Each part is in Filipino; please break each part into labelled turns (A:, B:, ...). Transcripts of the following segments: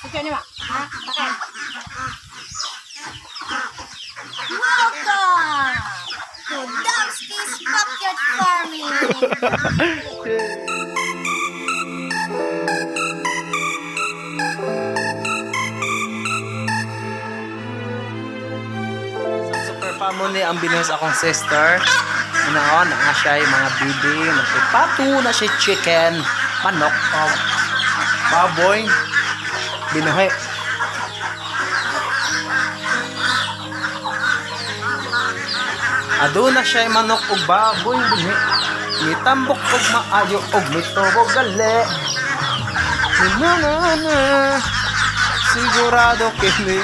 A: Sige nyo ba? Ha? Bakit? Welcome to Domski's Backyard Farming!
B: Super family ang binuhos akong sister. Noon, nga siya yung mga bibi, na siya pato, na siya chicken, manok, baboy, binuhi. Ado na siya yung manok o baboy, binuhi. Mitambok o maayo o mitobog gali. Na, sigurado kini.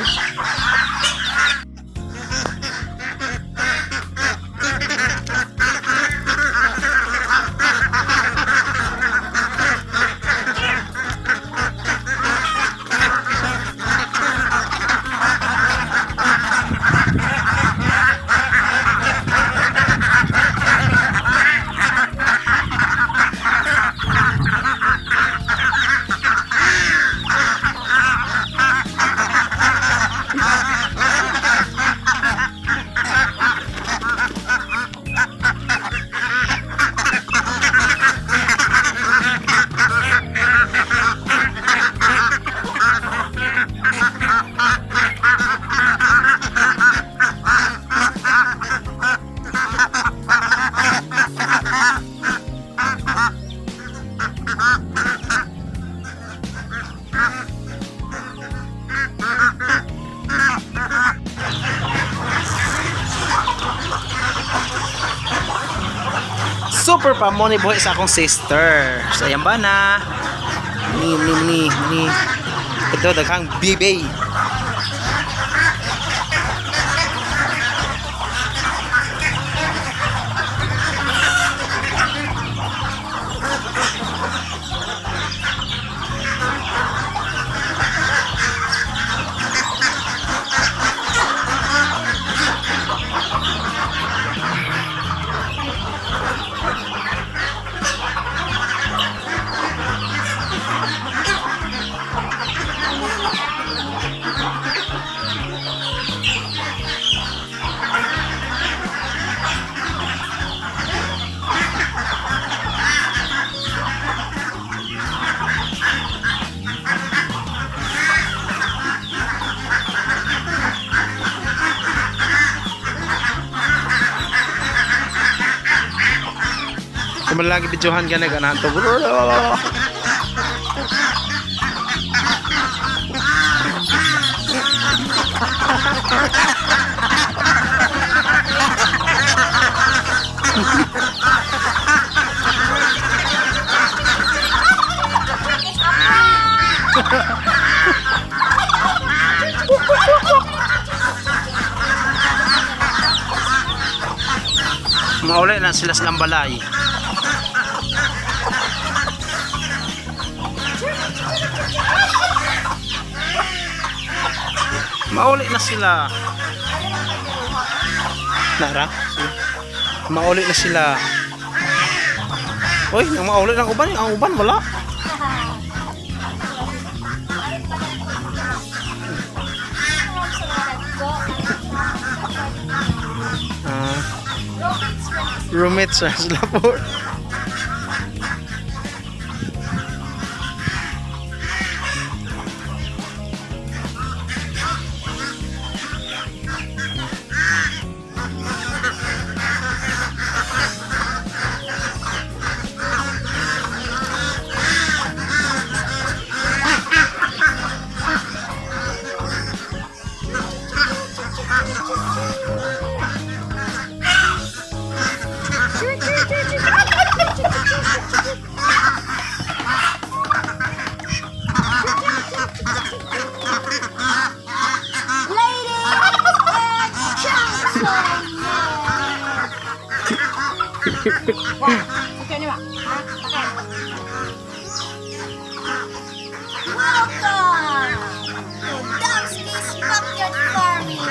B: Super pamoni boy sa akong sister. So ayan ba na? Ni. Ito daghang bibi. Kung lagi videohan ka na ganahan to. Mauli na sila sa balay. Mauli na sila. Nara? Mauli na sila. Uy, nang mauli ng uban. Ang uban wala. Roommates sa sila po.
A: Sige nyo ba? Ha? Bakit? Welcome to Domski's Backyard Farming!